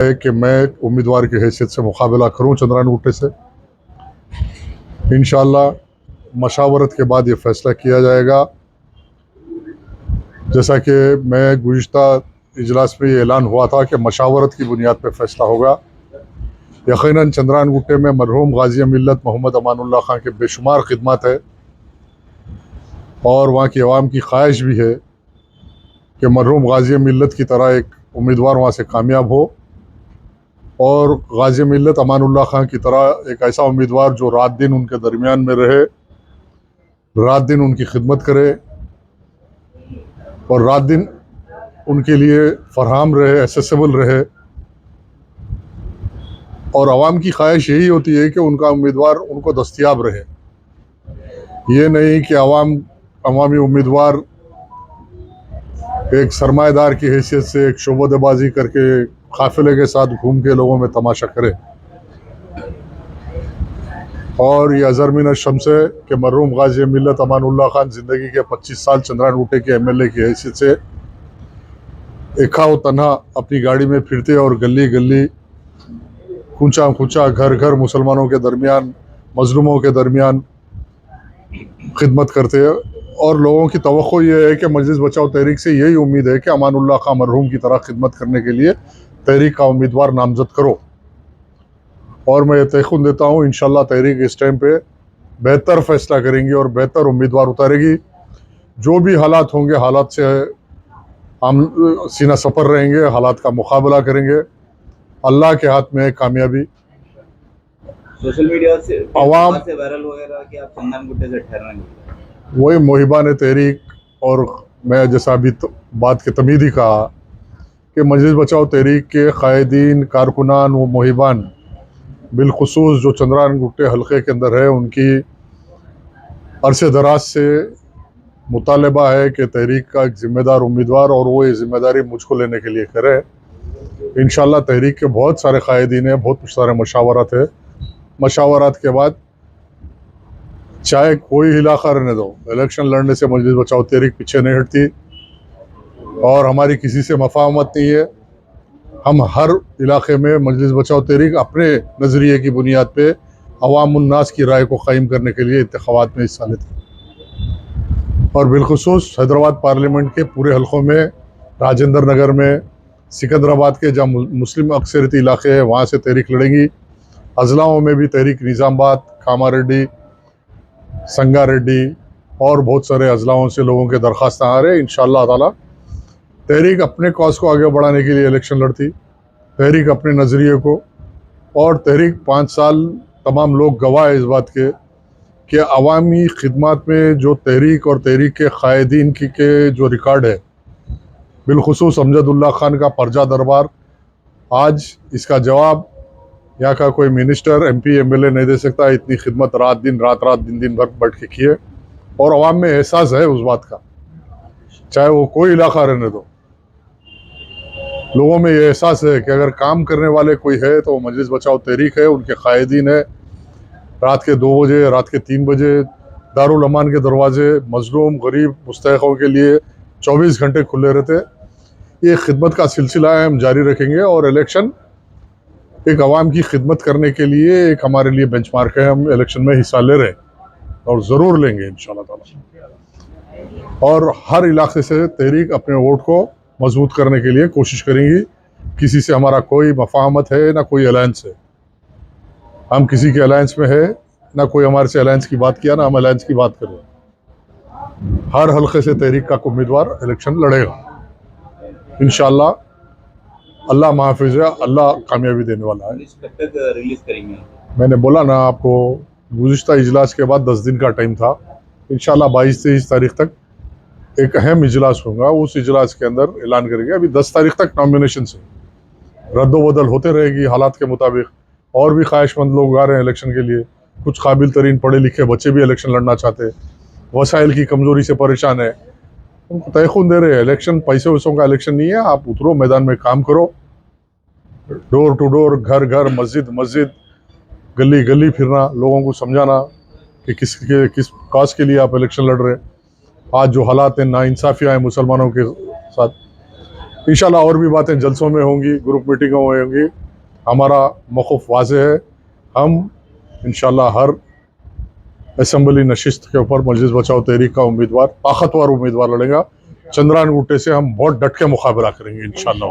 है कि मैं उम्मीदवार की हैसियत से मुकाबला करूं चंद्रान गुट्टे से। इंशाअल्लाह मशावरत के बाद ये फ़ैसला किया जाएगा। जैसा कि मैं गुज़िश्ता इजलास में ये ऐलान हुआ था कि मशावरत की बुनियाद पर फ़ैसला होगा। यकीनन चंद्रान गुट्टे में मरहूम गाज़ी मिल्लत मोहम्मद अमानुल्लाह खान के बेशुमार खिदमत है और वहाँ की आवाम की ख्वाहिश भी है कि मरहूम गाज़ी मिल्लत की तरह एक उम्मीदवार वहाँ से कामयाब हो और गाज़ी मिल्लत अमानुल्लाह खान की तरह एक ऐसा उम्मीदवार जो रात दिन उनके दरमियान में रहे, रात दिन उनकी खिदमत करे और रात दिन उनके लिए फरहम रहे, एसेसिबल रहे। और आवाम की ख्वाहिश यही होती है कि उनका उम्मीदवार उनको दस्तयाब रहे। ये नहीं कि अवामी उम्मीदवार एक सरमाएदार की हैसियत से एक शोबदेबाजी करके काफिले के साथ घूम के लोगों में तमाशा करे। और ये अज़र मिन अश-शम्स है कि मरहूम गाज़ी मिल्लत अमानुल्लाह खान ज़िंदगी के 25 साल चंद्रान गुट्टे के MLA की हैसियत से एका व तन्हा अपनी गाड़ी में फिरते और गली गली, कूचा कूचा, घर घर मुसलमानों के दरमियान, मजलूमों के दरमियान खिदमत करते हैं। और लोगों की तवक्को ये है कि मजलिस बचाओ तहरीक से यही उम्मीद है कि अमानुल्लाह खान मरहूम की तरह खिदमत करने के लिए तहरीक का उम्मीदवार नामजद करो। और मैं ये तयक़ुन देता हूँ इंशाअल्लाह तहरीक इस टाइम पे बेहतर फ़ैसला करेंगी और बेहतर उम्मीदवार उतारेगी। जो भी हालात होंगे हालात से हम सीना सपर रहेंगे, हालात का मुकाबला करेंगे। अल्लाह के हाथ में है कामयाबी। सोशल मीडिया से आवाम से वायरल वगैरह कि आप चंद्रान गुट्टे से ठहरेंगे, वही मोहिबान तहरीक। और मैं जैसा अभी बात के तमीद ही कहा कि मजलिस बचाओ तहरीक के कायदीन, कारकुनान व मोहिबान बिलखुसूस जो चंद्रान गुट्टे हल्के के अंदर है, उनकी अरसे दराज से मुतालबा है कि तहरीक का एक ज़िम्मेदार उम्मीदवार और वो ये ज़िम्मेदारी मुझको लेने के लिए करे। इंशाअल्लाह तहरीक के बहुत सारे कायदीन हैं, बहुत सारे मशावरत है। मशावरत के बाद चाहे कोई इलाका रहने दो, इलेक्शन लड़ने से मजलिस बचाओ तहरीक पीछे नहीं हटती और हमारी किसी से मफाहमत नहीं है। हम हर इलाके में मजलिस बचाओ तहरीक अपने नज़रिए की बुनियाद पे अवाम उन्नास की राय को कायम करने के लिए इंतखाबात में हिस्सा लेते हैं। और बिलखुसूस हैदराबाद पार्लियामेंट के पूरे हलकों में, राजेंद्र नगर में, सिकंदराबाद के जहाँ मुस्लिम अक्सरियती इलाके हैं वहाँ से तहरीक लड़ेंगी। अजलाओं में भी तहरीक निज़ामाबाद, कामारेड्डी, संगारेड्डी और बहुत सारे अजलाओं से लोगों के दरख्वास्त आ रहे हैं। इंशाअल्लाह ताला तहरीक अपने कॉज को आगे बढ़ाने के लिए इलेक्शन लड़ती, तहरीक अपने नज़रिए को, और तहरीक 5 साल तमाम लोग गवाह है इस बात के कि अवामी खिदमत में जो तहरीक और तहरीक के कायदीन के जो रिकॉर्ड है, बिलखुसूस अमजदुल्ला खान का परजा दरबार, आज इसका जवाब यहाँ का कोई मिनिस्टर, MP, MLA नहीं दे सकता। इतनी खिदमत रात दिन दिन भर बैठ के किए और अवाम में एहसास है उस बात का, चाहे वो कोई इलाका रहने दो। लोगों में ये एहसास है कि अगर काम करने वाले कोई है तो मजलिस बचाओ तहरीक है, उनके कायदीन है। रात के 2 बजे, रात के 3 बजे दारुल अमान के दरवाजे मजलूम, गरीब, मुस्तहिक़ों के लिए 24 घंटे खुले रहते। ये खिदमत का सिलसिला है, हम जारी रखेंगे और इलेक्शन एक आवाम की खिदमत करने के लिए एक हमारे लिए बेंचमार्क है। हम इलेक्शन में हिस्सा ले रहे हैं और ज़रूर लेंगे इंशाअल्लाह ताला। और हर इलाके से तहरीक अपने वोट को मजबूत करने के लिए कोशिश करेंगी। किसी से हमारा कोई मफाहमत है ना कोई अलायंस है, हम किसी के अलायंस में है ना कोई हमारे से अलायंस की बात किया ना हम अलायंस की बात करें। हर हल्के से तहरीक का उम्मीदवार इलेक्शन लड़ेगा इंशाअल्लाह। अल्लाह महफूज है, अल्लाह कामयाबी देने वाला है। कब तक रिलीज करेंगे? मैंने बोला ना आपको, गुज़िश्ता इजलास के बाद 10 दिन का टाइम था। इंशाअल्लाह 22-23 तारीख तक एक अहम इजलास होगा, उस इजलास के अंदर ऐलान करेंगे। अभी 10 तारीख तक नॉमिनेशन से रद्दोबदल होते रहेगी हालात के मुताबिक। और भी ख्वाहिशमंद लोग आ रहे हैं इलेक्शन के लिए, कुछ काबिल तरीन पढ़े लिखे बच्चे भी इलेक्शन लड़ना चाहते हैं, वसाइल की कमज़ोरी से परेशान है, उनको तयख़ुन दे रहे हैं। इलेक्शन पैसे वैसों का इलेक्शन नहीं है। आप उतरो, मैदान में काम करो, डोर टू डोर, घर घर, मस्जिद मस्जिद, गली गली फिरना, लोगों को समझाना कि किस काज के लिए आप इलेक्शन लड़ रहे हैं। आज जो हालात हैं, नाइंसाफ़ियाँ हैं मुसलमानों के साथ, इंशाल्लाह और भी बातें जलसों में होंगी, ग्रुप मीटिंगों में होंगी। हमारा मौक़िफ़ वाज़ेह है, हम इंशाल्लाह हर असम्बली नशिस्त के ऊपर मजलिस बचाओ तहरीक का उम्मीदवार, ताकतवर उम्मीदवार लड़ेगा। चंद्रान गुट्टे से हम बहुत डट के मुकाबला करेंगे इंशाल्लाह।